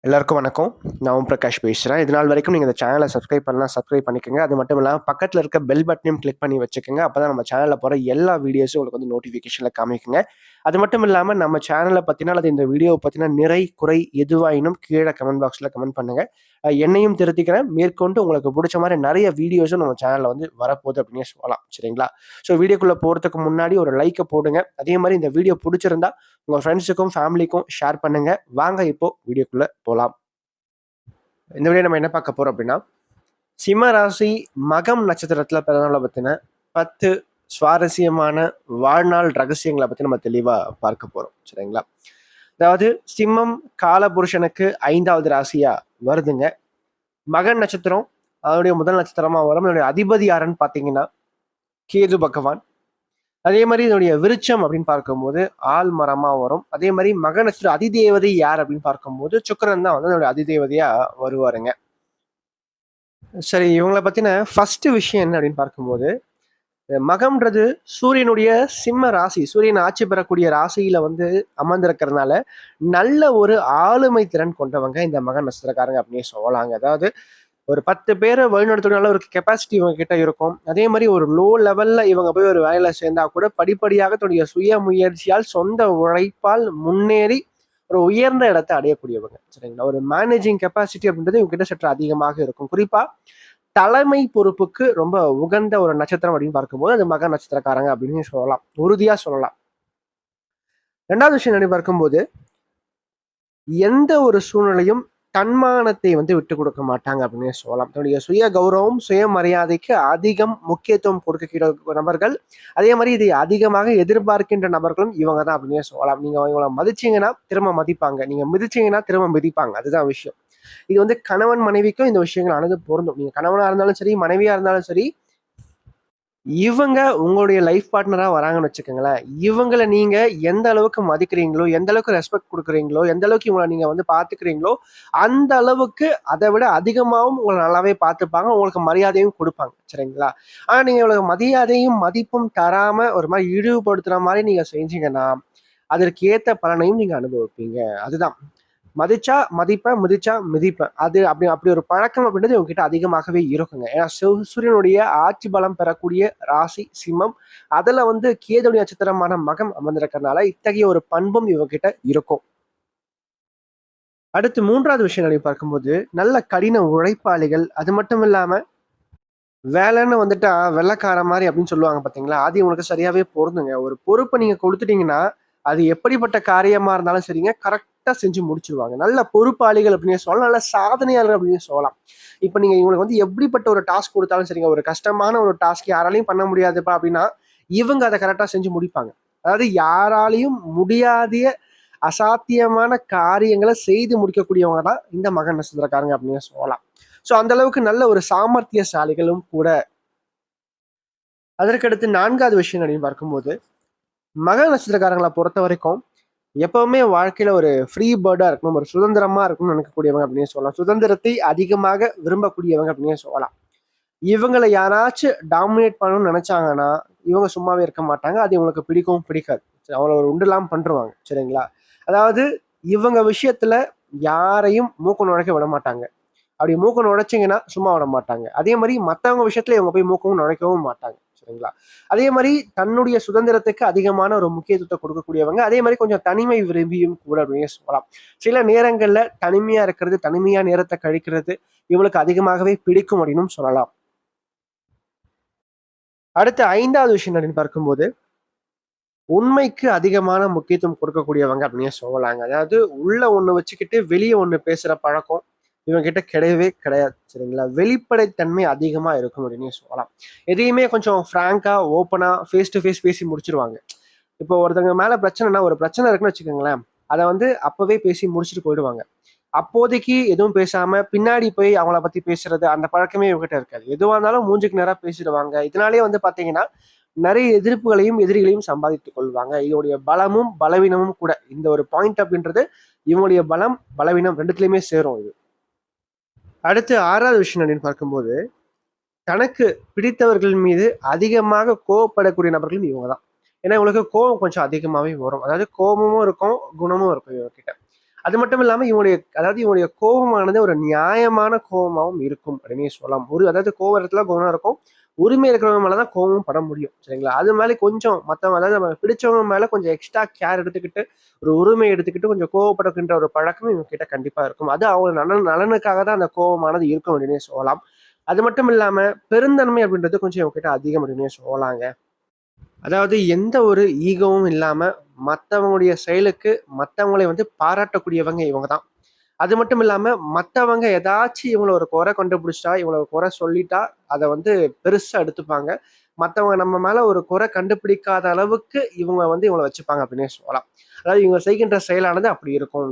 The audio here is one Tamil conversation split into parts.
எல்லாருக்கும் வணக்கம். நான் ஓம் பிரகாஷ் பேசுறேன். இது நாள் வரைக்கும் நீங்க இந்த சேனல சப்ஸ்கிரைப் பண்ணலாம், சப்ஸ்கிரைப் பண்ணிக்கங்க. அது மட்டும் இல்லாம பக்கத்துல இருக்க பெல் பட்டனையும் கிளிக் பண்ணி வச்சுக்கங்க. அப்பதான் நம்ம சேனல்ல போற எல்லா வீடியோஸும் உங்களுக்கு வந்து நோட்டிஃபிகேஷன்ல காமிக்குங்க. அது மட்டும் இல்லாம நம்ம சேனல பத்தின அல்லது இந்த வீடியோவ பத்தின நிறை, குறை எதுவாயினும் கீழ கமெண்ட் பாக்ஸ்ல கமெண்ட் பண்ணுங்க. என்னையும் திருத்திக்கிறேன். மேற்கொண்டு உங்களுக்கு புடிச்ச மாரி நெறைய வீடியோஸும் நம்ம சேனல்ல வந்து வரப்போகுது அப்டின்னே சொல்லலாம். சரிங்களா? ஸோ வீடியோக்குள்ள போறதுக்கு முன்னாடி ஒரு லைக்க போடுங்க. அதே மாரி இந்த வீடியோ புடிச்சிருந்தா உங்க ஃப்ரெண்ட்ஸுக்கும், ஃபேமிலிக்கும் ஷேர் பண்ணுங்க. வாங்க இப்போ வீடியோக்குள்ள போலாம். இந்த வீடியோ நம்ம என்ன பார்க்க போறோம் அப்படின்னா, சிம்ம ராசி மகம் நட்சத்திரத்துல பிறந்தவங்கள பத்தின 10 சுவாரஸ்யமான வாழ்நாள் ரகசியங்கள பத்தி நம்ம தெளிவா பார்க்க போறோம். சரிங்களா? அதாவது சிம்மம் காலபுருஷனுக்கு 5வது ராசியா வருதுங்க. மகன் நட்சத்திரம் அதனுடைய முதல் நட்சத்திரமா வரும். இதனுடைய அதிபதி யாருன்னு பார்த்தீங்கன்னா, கேது பகவான். அதே மாரி இதனுடைய விருட்சம் அப்படின்னு பார்க்கும்போது ஆள்மரமா வரும். அதே மாரி மக நட்சத்திர அதிதேவதை யார் அப்படின்னு பார்க்கும்போது சுக்கிரன் தான் வந்து அதனுடைய அதிதேவதையா வருவாருங்க. சரி, இவங்கள பத்தின ஃபர்ஸ்ட் விஷயம் என்ன அப்படின்னு பார்க்கும்போது, மகம்ன்றது சூரியனுடைய சிம்ம ராசி. சூரியன் ஆட்சி பெறக்கூடிய ராசியில வந்து அமர்ந்திருக்கிறதுனால, நல்ல ஒரு ஆளுமை திறன் கொண்டவங்க இந்த மக நட்சத்திரக்காரங்க அப்படின்னே சொல்லலாங்க. அதாவது ஒரு 10 பேர வழிநடத்தக்கூடிய அளவு ஒரு கெப்பாசிட்டி இவங்க கிட்ட இருக்கும். அதே மாரி ஒரு லோ லெவல்ல இவங்க போய் ஒரு வேலையில சேர்ந்தா கூட படிப்படியாக தன்னுடைய சுய முயற்சியால், சொந்த உழைப்பால் முன்னேறி ஒரு உயர்ந்த இடத்த அடையக்கூடியவங்க. சரிங்களா? ஒரு மேனேஜிங் கெப்பாசிட்டி அப்படின்றது இவங்க கிட்ட சற்று அதிகமாக இருக்கும். குறிப்பா தலைமை பொறுப்புக்கு ரொம்ப உகந்த ஒரு நட்சத்திரம் அப்படின்னு பார்க்கும்போது அது மக நட்சத்திரக்காரங்க அப்படின்னு சொல்லலாம். உறுதியா சொல்லலாம். 2வது விஷயம் என்னன்னு பார்க்கும்போது, எந்த ஒரு சூழ்நிலையும் தன்மானத்தை வந்து விட்டு கொடுக்க மாட்டாங்க அப்படின்னே சொல்லலாம். தன்னுடைய சுய கௌரவம், சுயமரியாதைக்கு அதிகம் முக்கியத்துவம் கொடுக்கிற நபர்கள். அதே மாரி இதை அதிகமாக எதிர்பார்க்கின்ற நபர்களும் இவங்க தான் அப்படின்னே சொல்லலாம். நீங்க இவங்கள மதிச்சீங்கன்னா திரும்ப மதிப்பாங்க. நீங்க மிதிச்சீங்கன்னா திரும்ப மிதிப்பாங்க. அதுதான் விஷயம். இது வந்து கணவன் மனைவிக்கும் இந்த விஷயங்கள் ஆனது பொருந்தும். நீங்க கணவனா இருந்தாலும் சரி, மனைவியா இருந்தாலும் சரி, இவங்க உங்களுடைய லைஃப் பார்ட்னரா வராங்கன்னு வச்சுக்கோங்களேன். இவங்கள நீங்க எந்த அளவுக்கு மதிக்கிறீங்களோ, எந்த அளவுக்கு ரெஸ்பெக்ட் குடுக்குறீங்களோ, எந்த அளவுக்கு இவங்கள நீங்க வந்து பார்த்துக்கிறீங்களோ, அந்த அளவுக்கு அத விட அதிகமாவும் உங்கள நல்லாவே பார்த்துப்பாங்க. உங்களுக்கு மரியாதையும் குடுப்பாங்க. சரிங்களா? ஆனா நீங்க இவங்களுக்கு மரியாதையும், மதிப்பும் தராம ஒரு மாரி இழிவுபடுத்துற மாரி நீங்க செஞ்சீங்கன்னா, அதற்கு ஏத்த பலனையும் நீங்க அனுபவிப்பீங்க. அதுதான். மதிச்சா மதிப்பேன், மிதிச்சா மிதிப்பேன். அது அப்படி அப்படி ஒரு பழக்கம் அப்படின்றது இவங்ககிட்ட அதிகமாகவே இருக்குங்க. ஏன்னா சூரியனுடைய ஆட்சி பலம் பெறக்கூடிய ராசி சிம்மம். அதுல வந்து கேதுடைய நட்சத்திரமான மகம் அமர்ந்திருக்கிறதுனால இத்தகைய ஒரு பண்பும் இவங்ககிட்ட இருக்கும். அடுத்து 3வது விஷயம் என்னன்னு பார்க்கும்போது, நல்ல கடின உழைப்பாளிகள். அது மட்டும் இல்லாம வேலைன்னு வந்துட்டா வெள்ளைக்காரன் மாரி அப்படின்னு சொல்லுவாங்க பார்த்தீங்களா? அது இவங்களுக்கு சரியாவே பொருந்துங்க. ஒரு பொறுப்ப நீங்க குடுத்துட்டீங்கன்னா, அது எப்படிப்பட்ட காரியமா இருந்தாலும் சரிங்க, கரெக்ட்டா செஞ்சு முடிச்சுருவாங்க. நல்ல பொறுப்பாளிகள் அப்படின்னே சொல்லலாம். நல்ல சாதனையாளர்கள் அப்படின்னே சொல்லலாம். இப்ப நீங்க இவங்களுக்கு வந்து எப்படிப்பட்ட ஒரு டாஸ்க் குடுத்தாலும் சரிங்க, ஒரு கஷ்டமான ஒரு டாஸ்க் யாராலயும் பண்ண முடியாதுப்பா அப்படின்னா, இவங்க அத கரெக்ட்டா செஞ்சு முடிப்பாங்க. அதாவது யாராலயும் முடியாத அசாத்தியமான காரியங்கள செய்து முடிக்கக்கூடியவங்க தான் இந்த மக நட்சத்திரக்காரங்க அப்படின்னே சொல்லலாம். ஸோ அந்த அளவுக்கு நல்ல ஒரு சாமர்த்தியசாலிகளும் கூட. அதற்கடுத்து 4வது விஷயம் அப்படின்னு பார்க்கும்போது, மக நட்சத்திரக்காரங்கள பொறுத்தவரைக்கும், எப்பவுமே வாழ்க்கையில ஒரு ஃப்ரீ பேர்டா இருக்கணும், ஒரு சுதந்திரமா இருக்கணும்னு நினைக்கக்கூடியவங்க அப்படின்னே சொல்லலாம். சுதந்திரத்தை அதிகமாக விரும்பக்கூடியவங்க அப்படின்னே சொல்லலாம். இவங்கள யாராச்சும் டாமினேட் பண்ணணும்னு நினைச்சாங்கன்னா, இவங்க சும்மாவே இருக்க மாட்டாங்க. அது இவங்களுக்கு பிடிக்கவும் பிடிக்காது. அவங்கள ஒரு உண்டுலாம் பண்ருவாங்க. சரிங்களா? அதாவது இவங்க விஷயத்துல யாரையும் மூக்கு நுழைக்க விட மாட்டாங்க. அப்படி மூக்க நுழைச்சீங்கன்னா சும்மா விட மாட்டாங்க. அதே மாரி மத்தவங்க விஷயத்துல இவங்க போய் மூக்கவும் நுழைக்கவும் மாட்டாங்க. சரிங்களா? அதே மாரி தன்னுடைய சுதந்திரத்துக்கு அதிகமான ஒரு முக்கியத்துவத்த கொடுக்கக்கூடியவங்க. அதே மாரி கொஞ்சம் தனிமை விரும்பியும் கூட அப்படின்னே சொல்லலாம். சில நேரங்கள்ல தனிமையா இருக்கிறது, தனிமையா நேரத்த கழிக்கிறது இவளுக்கு அதிகமாகவே பிடிக்கும் அப்படின்னும் சொல்லலாம். அடுத்து 5வது விஷயம் அப்படின்னு பார்க்கும்போது, உண்மைக்கு அதிகமான முக்கியத்துவம் கொடுக்கக்கூடியவங்க அப்படின்னே சொல்லலாங்க. அதாவது உள்ள ஒண்ணு வச்சுக்கிட்டு வெளிய ஒண்ணு பேசுற பழக்கம் இவங்க கிட்ட கிடையவே கிடையாது. சரிங்களா? வெளிப்படைத்தன்மை அதிகமா இருக்கும் அப்படின்னே சொல்லலாம். எதையுமே கொஞ்சம் ஃப்ராங்கா, ஓப்பனா, ஃபேஸ் டு ஃபேஸ் பேசி முடிச்சுருவாங்க. இப்போ ஒருத்தவங்க மேல பிரச்சனைனா, ஒரு பிரச்சனை இருக்குன்னு வச்சுக்கோங்களேன், அத வந்து அப்பவே பேசி முடிச்சுட்டு போயிடுவாங்க. அப்போதைக்கு எதுவும் பேசாம, பின்னாடி போய் அவங்கள பத்தி பேசுறது, அந்த பழக்கமே இவங்ககிட்ட இருக்காது. எதுவா இருந்தாலும் மூஞ்சுக்கு நேரா பேசிடுவாங்க. இதனாலேயே வந்து பார்த்தீங்கன்னா, நெறைய எதிர்ப்புகளையும், எதிரிகளையும் சம்பாதித்துக் கொள்வாங்க. இதோடைய பலமும், பலவீனமும் கூட. இந்த ஒரு பாயிண்ட் அப்படின்றது இவங்களுடைய பலம், பலவீனம் 2த்துலயுமே சேரும் இது. அடுத்து 6வது விஷயம் என்னன்னு பார்க்கும்போது, தனக்கு பிடித்தவர்கள் மீது அதிகமாக கோவப்படக்கூடிய நபர்களும் இவங்க தான். ஏன்னா இவங்களுக்கு கோவம் கொஞ்சம் அதிகமாவே வரும். அதாவது கோபமும் இருக்கும், குணமும் இருக்கும் இவங்ககிட்ட. அது மட்டும் இல்லாம இவங்களுடைய கோபமானது ஒரு நியாயமான கோபமாவும் இருக்கும் அப்படின்னே சொல்லலாம். அதாவது கோவம் இடத்துல குணம் இருக்கும். உரிமை இருக்கிறவங்க மேலதான் கோபமும் பட முடியும். சரிங்களா? அது மேல கொஞ்சம் மத்தவங்க அதாவது நம்ம பிடிச்சவங்க மேல கொஞ்சம் எக்ஸ்ட்ரா கேர் எடுத்துக்கிட்டு, ஒரு உரிமை எடுத்துக்கிட்டு கொஞ்சம் கோவப்படுகின்ற ஒரு பழக்கம் இவங்க கிட்ட கண்டிப்பா இருக்கும். அது அவங்க நலனுக்காக தான் அந்த கோபமானது இருக்கும் அப்படின்னே சொல்லலாம். அது மட்டும் இல்லாம பெருந்தன்மை அப்படின்றது கொஞ்சம் இவங்க கிட்ட அதிகம் அப்படின்னே சொல்லலாங்க. அதாவது எந்த ஒரு ஈகோவும் இல்லாம மத்தவங்களுடைய செயலுக்கு மத்தவங்களை வந்து பாராட்டக்கூடியவங்க இவங்க தான். அது மட்டும் இல்லாம மத்தவங்க ஏதாச்சும் இவங்கள ஒரு குறை கண்டுபிடிச்சிட்டா, இவங்கள ஒரு குறை சொல்லிட்டா, அத வந்து பெருசா எடுத்துப்பாங்க. மத்தவங்க நம்ம மேல ஒரு குறை கண்டுபிடிக்காத அளவுக்கு இவங்க வந்து இவங்கள வச்சுப்பாங்க அப்படின்னே சொல்லலாம். அதாவது இவங்க செய்கின்ற செயலானது அப்படி இருக்கும்.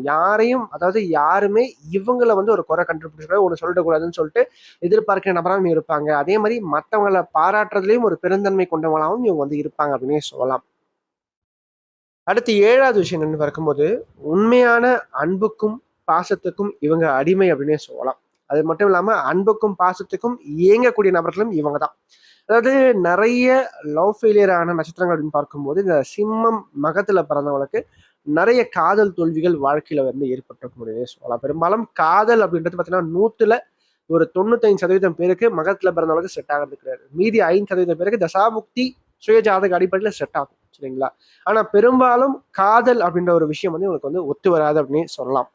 அதாவது யாருமே இவங்கள வந்து ஒரு குறை கண்டுபிடிச்சிட ஒண்ணு சொல்லிடக்கூடாதுன்னு சொல்லிட்டு எதிர்பார்க்கிற நபராவும் இருப்பாங்க. அதே மாரி மத்தவங்கள பாராட்டுறதுலயும் ஒரு பெருந்தன்மை கொண்டவங்களாவும் இவங்க வந்து இருப்பாங்க அப்படின்னே சொல்லலாம். அடுத்து 7வது விஷயம் என்னன்னு பார்க்கும்போது, உண்மையான அன்புக்கும், பாசத்துக்கும் இவங்க அடிமை அப்படின்னே சொல்லலாம். அது மட்டும் இல்லாம அன்புக்கும், பாசத்துக்கும் ஏங்கக்கூடிய நபர்களும் இவங்க தான். அதாவது நெறைய லவ் ஃபெயிலியர் ஆன நட்சத்திரங்கள் அப்படின்னு பார்க்கும்போது, இந்த சிம்மம் மகத்துல பிறந்தவங்களுக்கு நெறைய காதல் தோல்விகள் வாழ்க்கையில வந்து ஏற்பட்டிருக்கும் அப்படின்னே சொல்லலாம். பெரும்பாலும் காதல் அப்படின்றது பார்த்தீங்கன்னா, 100ல ஒரு 95% பேருக்கு மகத்துல பிறந்தவங்களுக்கு செட் ஆகுறது கிடையாது. மீதி 5% பேருக்கு தசாபுக்தி, சுயஜாதக அடிப்படையில செட் ஆகும். சரிங்களா? ஆனா பெரும்பாலும் காதல் அப்படின்ற ஒரு விஷயம் வந்து இவங்களுக்கு வந்து ஒத்து வராது அப்படின்னு சொல்லலாம்.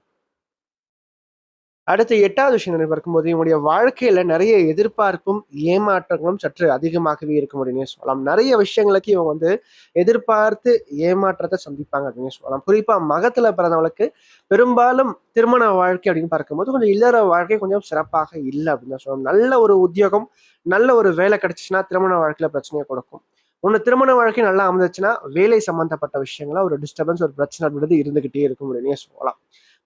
அடுத்து 8வது விஷயம் என்ன பார்க்கும்போது, இவங்களுடைய வாழ்க்கையில நெறைய எதிர்பார்ப்பும், ஏமாற்றங்களும் சற்று அதிகமாகவே இருக்கும் அப்படின்னே சொல்லலாம். நெறைய விஷயங்களுக்கு இவங்க வந்து எதிர்பார்த்து ஏமாற்றத்த சந்திப்பாங்க அப்படின்னு சொல்லலாம். குறிப்பா மகத்துல பிறந்தவங்களுக்கு பெரும்பாலும் திருமண வாழ்க்கை அப்படின்னு பார்க்கும்போது, கொஞ்சம் இல்லற வாழ்க்கை கொஞ்சம் சிறப்பாக இல்ல அப்படின்னு தான் சொல்லணும். நல்ல ஒரு உத்தியோகம், நல்ல ஒரு வேலை கிடைச்சுச்சுன்னா, திருமண வாழ்க்கையில பிரச்சனைய கொடுக்கும். ஒண்ணு திருமண வாழ்க்கை நல்லா அமைஞ்சுச்சுன்னா, வேலை சம்பந்தப்பட்ட விஷயங்கள ஒரு டிஸ்டர்பன்ஸ், ஒரு பிரச்சனை அப்படின்றது இருந்துகிட்டே இருக்கும் அப்படின்னே சொல்லலாம்.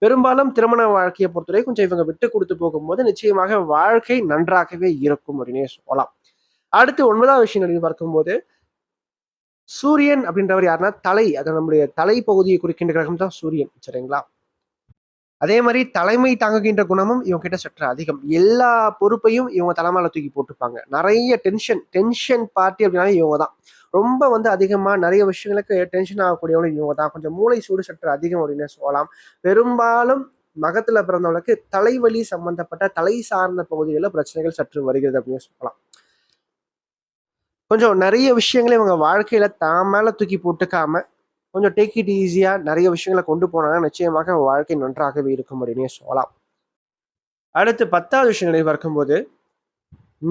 பெரும்பாலும் திருமண வாழ்க்கையை பொறுத்தவரை கொஞ்சம் இவங்க விட்டு கொடுத்து போகும்போது நிச்சயமாக வாழ்க்கை நன்றாகவே இருக்கும் அப்படின்னே சொல்லலாம். அடுத்து 9வது விஷயம் அப்படின்னு பார்க்கும்போது, சூரியன் அப்படின்றவர் யாருன்னா அது நம்முடைய தலை பகுதியை குறிக்கின்ற கிரகம் தான் சூரியன். சரிங்களா? அதே மாரி தலைமை தாங்குகின்ற குணமும் இவங்க கிட்ட சற்று அதிகம். எல்லா பொறுப்பையும் இவங்க தல மேல தூக்கி போட்டுப்பாங்க. நெறைய டென்ஷன் பார்ட்டி அப்படின்னாலே இவங்க தான். ரொம்ப வந்து அதிகமா நெறைய விஷயங்களுக்கு டென்ஷன் ஆகக்கூடியவங்க இவங்க தான். கொஞ்சம் மூளை சூடு சற்று அதிகம் அப்படின்னே சொல்லலாம். பெரும்பாலும் மகத்துல பிறந்தவங்களுக்கு தலைவலி சம்பந்தப்பட்ட தலை சார்ந்த பகுதிகள்ல பிரச்சனைகள் சற்று வருகிறது அப்படின்னு சொல்லலாம். கொஞ்சம் நெறைய விஷயங்கள இவங்க வாழ்க்கையில தான் மேல தூக்கி போட்டுக்காம கொஞ்சம் டேக் இட் ஈஸியா நெறைய விஷயங்கள கொண்டு போனாங்கன்னா, நிச்சயமாக வாழ்க்கை நன்றாகவே இருக்கும் அப்படின்னே சொல்லலாம். அடுத்து 10வது விஷயங்களை பார்க்கும்போது,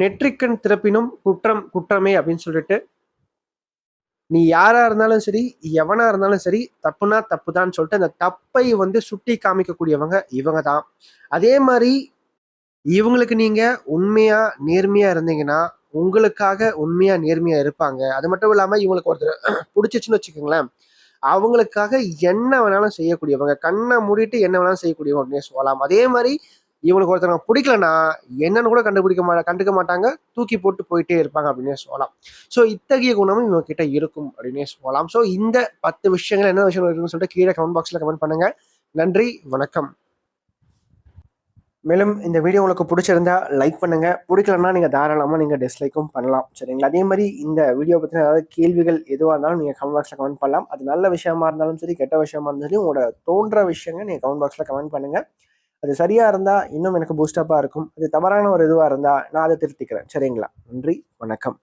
"நெற்றிக்கண் திறப்பினும் குற்றம் குற்றமே" அப்படின்னு சொல்லிட்டு, நீ யாரா இருந்தாலும் சரி, எவனா இருந்தாலும் சரி, தப்புனா தப்புதான்னு சொல்லிட்டு அந்த தப்பை வந்து சுட்டி காமிக்கக்கூடியவங்க இவங்க தான். அதே மாரி இவங்களுக்கு நீங்க உண்மையா, நேர்மையா இருந்தீங்கன்னா, உங்களுக்காக உண்மையா, நேர்மையா இருப்பாங்க. அது மட்டும் இல்லாம இவங்களுக்கு ஒருத்தர புடிச்சிச்சுன்னு வச்சுக்கோங்களேன், அவங்களுக்காக என்ன வேணாலும் செய்யக்கூடியவங்க. கண்ண மூடிட்டு என்ன வேணாலும் செய்யக்கூடியவங்க அப்டின்னே சொல்லலாம். அதே மாரி இவங்களுக்கு ஒருத்தவங்க புடிக்கலன்னா, என்னன்னு கூட கண்டுக்க மாட்டாங்க. தூக்கி போட்டு போயிட்டே இருப்பாங்க அப்டின்னே சொல்லலாம். ஸோ இத்தகைய குணமும் இவங்க கிட்ட இருக்கும் அப்டின்னே சொல்லலாம். ஸோ இந்த 10 விஷயங்கள் என்ன விஷயங்கள் இருக்குன்னு சொல்லிட்டு கீழ கமெண்ட் பாக்ஸ்ல கமெண்ட் பண்ணுங்க. நன்றி, வணக்கம். மேலும் இந்த வீடியோ உங்களுக்கு பிடிச்சிருந்தா லைக் பண்ணுங்க. பிடிக்கலன்னா நீங்க தாராளமா டிஸ்லைக்கும் பண்ணலாம். சரிங்களா? அதே மாரி இந்த வீடியோ பத்தின ஏதாவது கேள்விகள் எதுவா இருந்தாலும் நீங்க கமெண்ட் பாக்ஸ்ல கமெண்ட் பண்ணலாம். அது நல்ல விஷயமா இருந்தாலும் சரி, கெட்ட விஷயமா இருந்தாலும் சரி, உங்களோட தோன்ற விஷயங்கள் நீங்க கமெண்ட் பாக்ஸ்ல கமெண்ட் பண்ணுங்க. அது சரியா இருந்தா இன்னும் எனக்கு பூஸ்டப்பா இருக்கும். அது தவறான ஒரு இதுவா இருந்தா நான் அத திருத்திக்கிறேன். சரிங்களா? நன்றி, வணக்கம்.